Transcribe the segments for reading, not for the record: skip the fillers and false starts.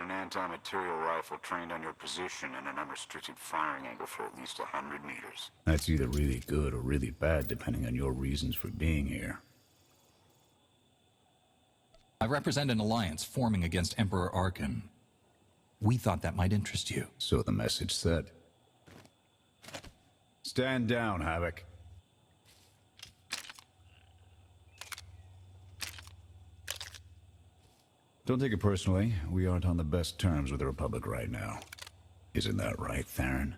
an anti-material rifle trained on your position and an unrestricted firing angle for at least 100 meters. That's either really good or really bad, depending on your reasons for being here. I represent an alliance forming against Emperor Arkan. We thought that might interest you. So the message said. Stand down, Havoc. Don't take it personally. We aren't on the best terms with the Republic right now. Isn't that right, Theron?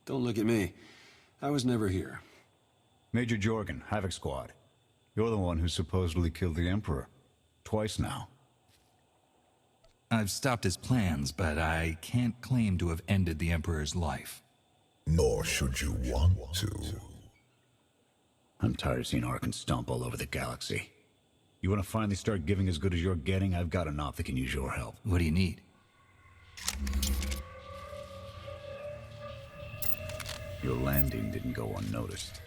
Don't look at me. I was never here. Major Jorgen, Havoc Squad. You're the one who supposedly killed the Emperor. Twice now. I've stopped his plans, but I can't claim to have ended the Emperor's life. Nor should you want to. I'm tired of seeing Arkan stomp all over the galaxy. You want to finally start giving as good as you're getting? I've got enough that can use your help. What do you need? Your landing didn't go unnoticed.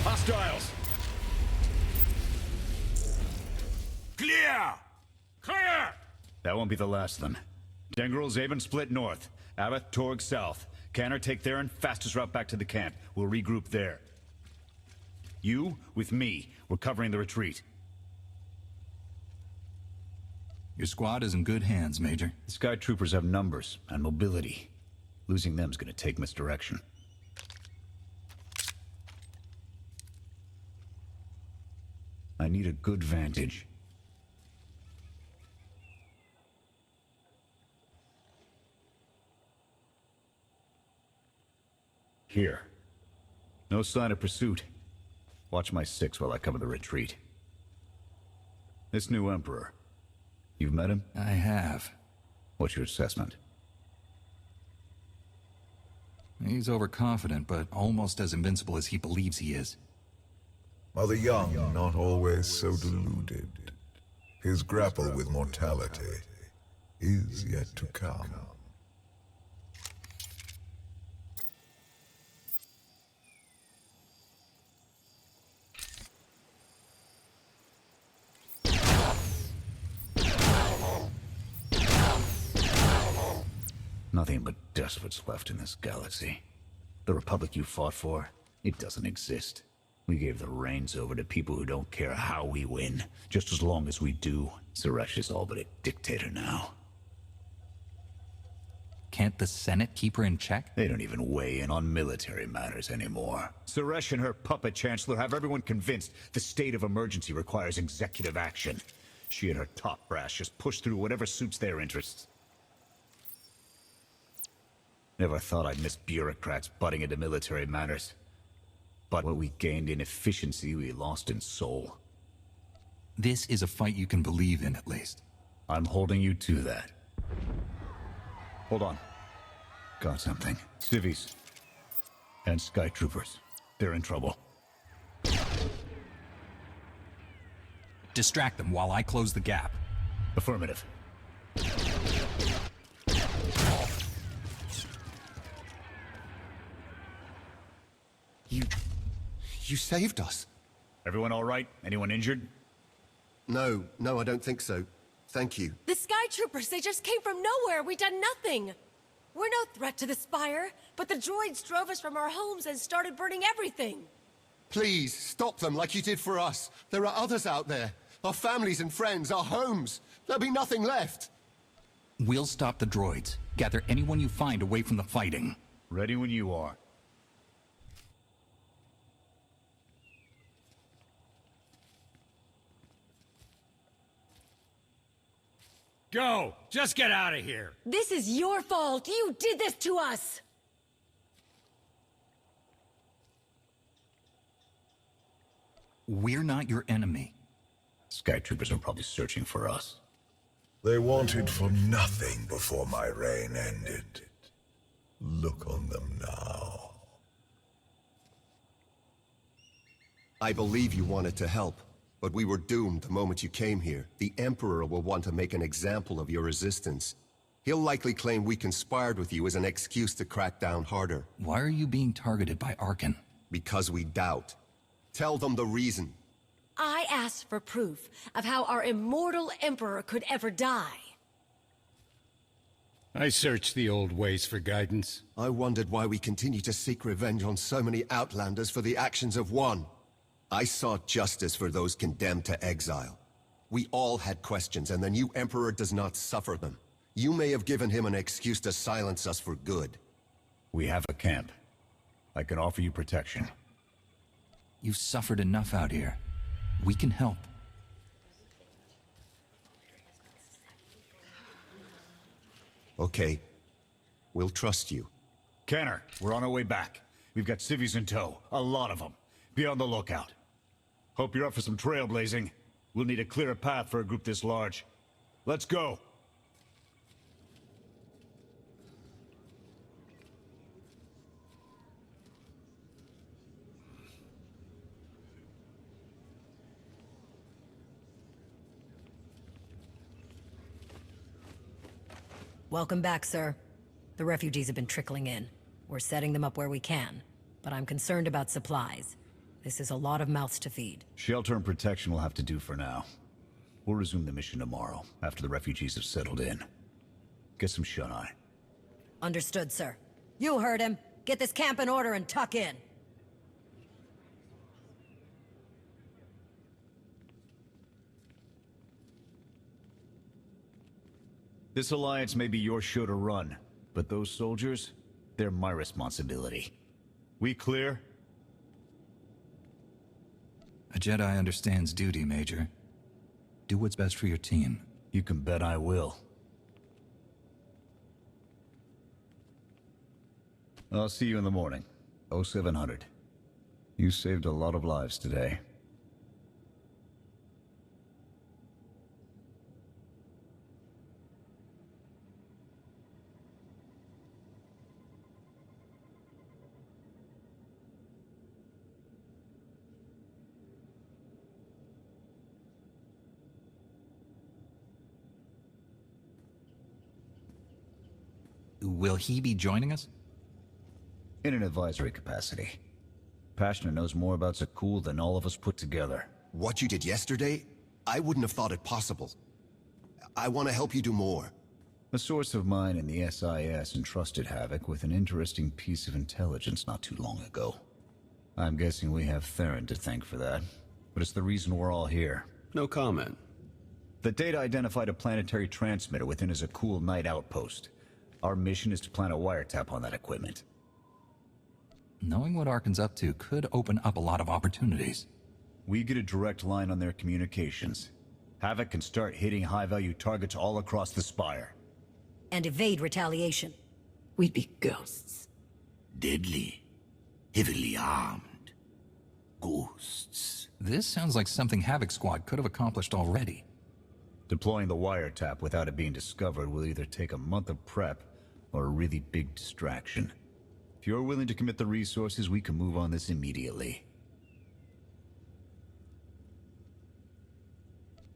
Hostiles! Clear! Clear! That won't be the last of them. Dengrel, Zaven split north. Abath, Torg south. Canner, take Theron, fastest route back to the camp. We'll regroup there. You, with me, we're covering the retreat. Your squad is in good hands, Major. The Sky Troopers have numbers and mobility. Losing them's gonna take misdirection. I need a good vantage. Here. No sign of pursuit. Watch my six while I cover the retreat. This new Emperor. You've met him? I have. What's your assessment? He's overconfident, but almost as invincible as he believes he is. Are the young not always so deluded? His grapple with mortality is yet to come. Nothing but despots left in this galaxy. The Republic you fought for, it doesn't exist. We gave the reins over to people who don't care how we win, just as long as we do. Suresh is all but a dictator now. Can't the Senate keep her in check? They don't even weigh in on military matters anymore. Suresh and her puppet chancellor have everyone convinced the state of emergency requires executive action. She and her top brass just push through whatever suits their interests. Never thought I'd miss bureaucrats butting into military matters. But what we gained in efficiency, we lost in soul. This is a fight you can believe in, at least. I'm holding you to that. Hold on. Got something. Civvies. And Sky Troopers. They're in trouble. Distract them while I close the gap. Affirmative. You saved us. Everyone all right? Anyone injured? No, I don't think so. Thank you. The Sky Troopers, they just came from nowhere. We done nothing. We're no threat to the Spire, but the droids drove us from our homes and started burning everything. Please, stop them like you did for us. There are others out there. Our families and friends, our homes. There'll be nothing left. We'll stop the droids. Gather anyone you find away from the fighting. Ready when you are. Go! Just get out of here! This is your fault. You did this to us. We're not your enemy. Sky Troopers are probably searching for us. They wanted for nothing before my reign ended. Look on them now. I believe you wanted to help, but we were doomed the moment you came here. The Emperor will want to make an example of your resistance. He'll likely claim we conspired with you as an excuse to crack down harder. Why are you being targeted by Arkan? Because we doubt. Tell them the reason. I asked for proof of how our immortal Emperor could ever die. I searched the old ways for guidance. I wondered why we continue to seek revenge on so many Outlanders for the actions of one. I sought justice for those condemned to exile. We all had questions, and the new Emperor does not suffer them. You may have given him an excuse to silence us for good. We have a camp. I can offer you protection. You've suffered enough out here. We can help. Okay. We'll trust you. Kenner, we're on our way back. We've got civvies in tow. A lot of them. Be on the lookout. Hope you're up for some trailblazing. We'll need a clearer path for a group this large. Let's go! Welcome back, sir. The refugees have been trickling in. We're setting them up where we can, but I'm concerned about supplies. This is a lot of mouths to feed. Shelter and protection will have to do for now. We'll resume the mission tomorrow, after the refugees have settled in. Get some shut-eye. Understood, sir. You heard him. Get this camp in order and tuck in. This alliance may be your show to run, but those soldiers, they're my responsibility. We clear? A Jedi understands duty, Major. Do what's best for your team. You can bet I will. I'll see you in the morning. 0700. You saved a lot of lives today. Will he be joining us? In an advisory capacity. Pashner knows more about Zakul than all of us put together. What you did yesterday, I wouldn't have thought it possible. I want to help you do more. A source of mine in the SIS entrusted Havoc with an interesting piece of intelligence not too long ago. I'm guessing we have Theron to thank for that, but it's the reason we're all here. No comment. The data identified a planetary transmitter within a Zakul Knight outpost. Our mission is to plant a wiretap on that equipment. Knowing what Arkan's up to could open up a lot of opportunities. We get a direct line on their communications. Havoc can start hitting high-value targets all across the Spire. And evade retaliation. We'd be ghosts. Deadly. Heavily armed. Ghosts. This sounds like something Havoc Squad could have accomplished already. Deploying the wiretap without it being discovered will either take a month of prep or a really big distraction. If you're willing to commit the resources, we can move on this immediately.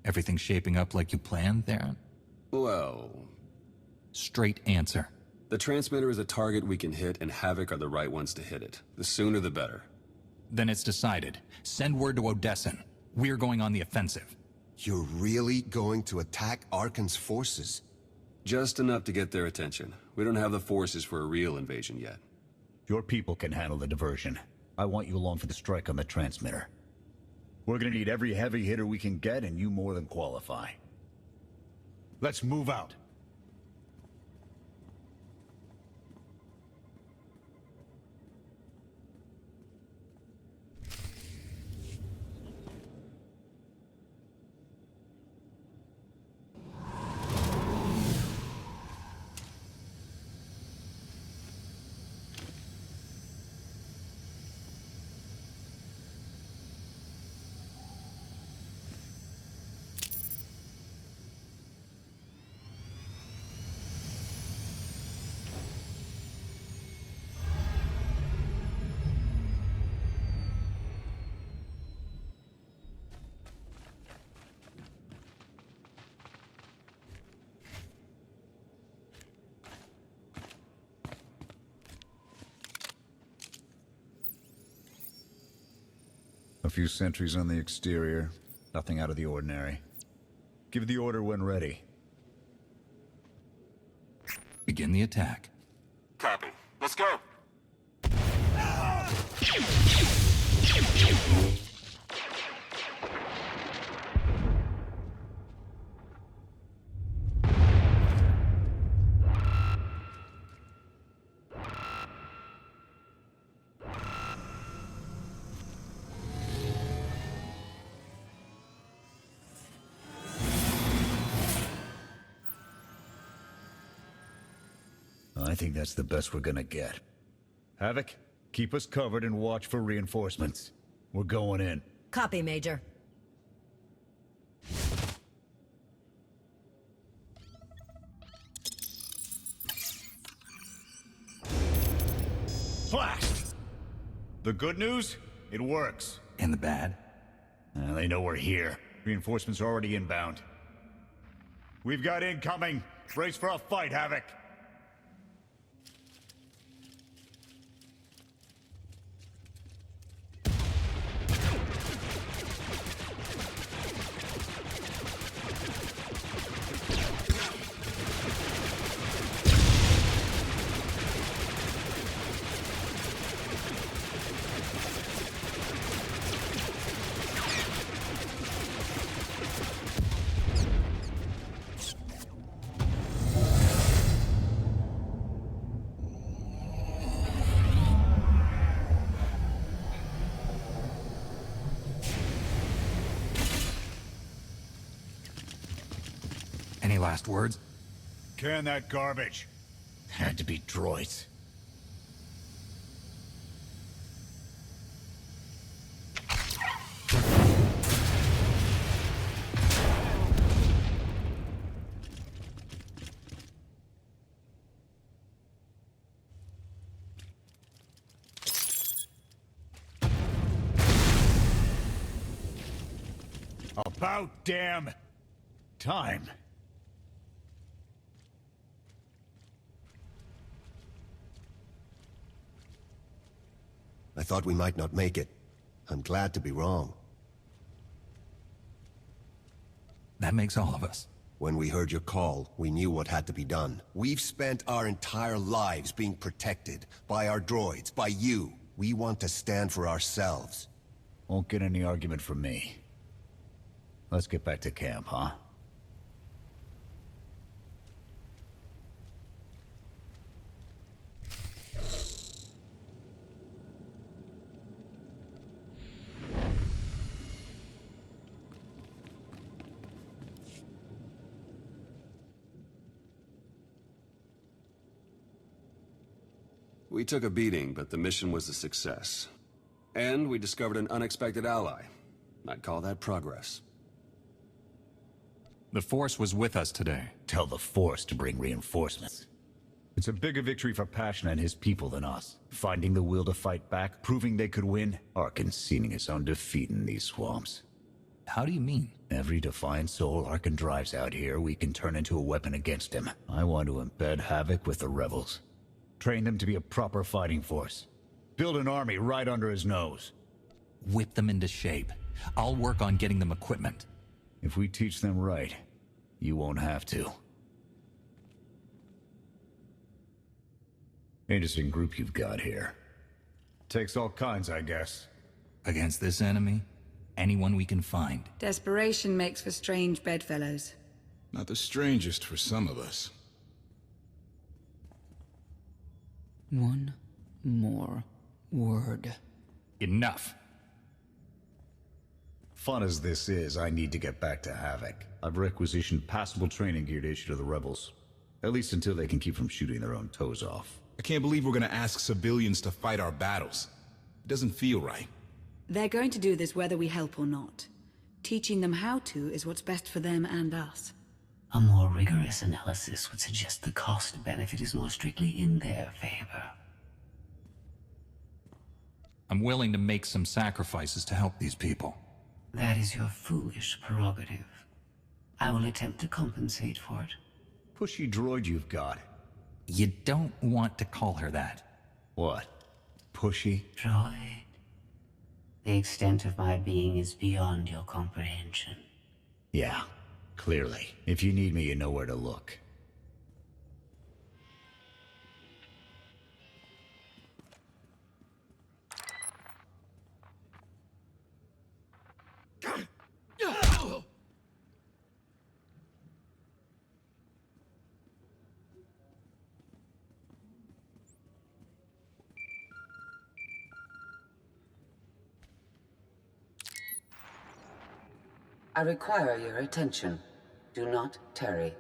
Everything shaping up like you planned, Theron? Well... Straight answer. The transmitter is a target we can hit, and Havoc are the right ones to hit it. The sooner the better. Then it's decided. Send word to Odessen. We're going on the offensive. You're really going to attack Arkan's forces? Just enough to get their attention. We don't have the forces for a real invasion yet. Your people can handle the diversion. I want you along for the strike on the transmitter. We're gonna need every heavy hitter we can get, and you more than qualify. Let's move out. A few sentries on the exterior. Nothing out of the ordinary. Give the order when ready. Begin the attack. Copy. Let's go. I think that's the best we're gonna get. Havoc, keep us covered and watch for reinforcements. We're going in. Copy, Major. Blast! The good news? It works. And the bad? They know we're here. Reinforcements are already inbound. We've got incoming. Brace for a fight, Havoc. Any last words? Can that garbage. Had to be droids. About damn time. I thought we might not make it. I'm glad to be wrong. That makes all of us. When we heard your call, we knew what had to be done. We've spent our entire lives being protected by our droids, by you. We want to stand for ourselves. Won't get any argument from me. Let's get back to camp, huh? We took a beating, but the mission was a success. And we discovered an unexpected ally. I'd call that progress. The Force was with us today. Tell the Force to bring reinforcements. It's a bigger victory for Passion and his people than us. Finding the will to fight back, proving they could win, or conceding his own defeat in these swamps. How do you mean? Every defiant soul Arkan drives out here, we can turn into a weapon against him. I want to embed Havoc with the rebels. Train them to be a proper fighting force. Build an army right under his nose. Whip them into shape. I'll work on getting them equipment. If we teach them right, you won't have to. Interesting group you've got here. Takes all kinds, I guess. Against this enemy, anyone we can find. Desperation makes for strange bedfellows. Not the strangest for some of us. One more word. Enough. Fun as this is, I need to get back to Havoc. I've requisitioned passable training gear to issue to the rebels. At least until they can keep from shooting their own toes off. I can't believe we're gonna ask civilians to fight our battles. It doesn't feel right. They're going to do this whether we help or not. Teaching them how to is what's best for them and us. A more rigorous analysis would suggest the cost-benefit is more strictly in their favor. I'm willing to make some sacrifices to help these people. That is your foolish prerogative. I will attempt to compensate for it. Pushy droid you've got. You don't want to call her that. What? Pushy? Droid. The extent of my being is beyond your comprehension. Yeah, clearly. If you need me, you know where to look. I require your attention. Do not tarry.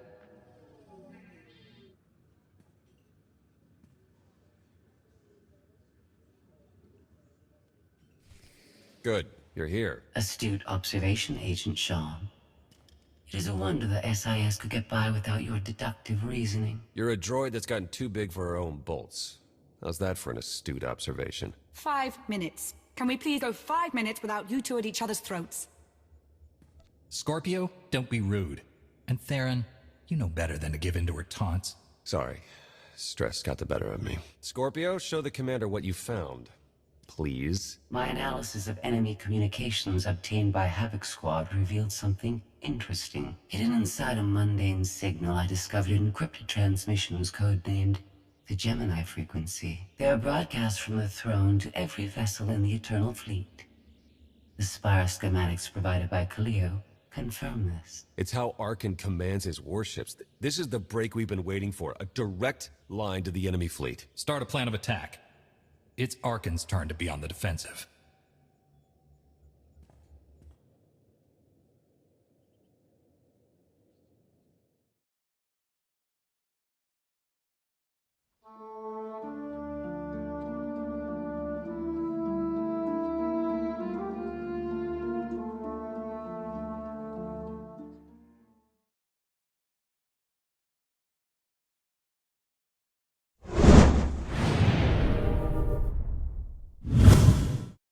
Good. You're here. Astute observation, Agent Sean. It is a wonder the SIS could get by without your deductive reasoning. You're a droid that's gotten too big for her own bolts. How's that for an astute observation? 5 minutes. Can we please go 5 minutes without you two at each other's throats? Scorpio, don't be rude. And Theron, you know better than to give in to her taunts. Sorry. Stress got the better of me. Scorpio, show the commander what you found. Please. My analysis of enemy communications obtained by Havoc Squad revealed something interesting. Hidden inside a mundane signal, I discovered encrypted transmissions codenamed the Gemini frequency. They are broadcast from the throne to every vessel in the Eternal Fleet. The Spire schematics provided by Khalil confirm this. It's how Arkan commands his warships. This is the break we've been waiting for. A direct line to the enemy fleet. Start a plan of attack. It's Arkan's turn to be on the defensive.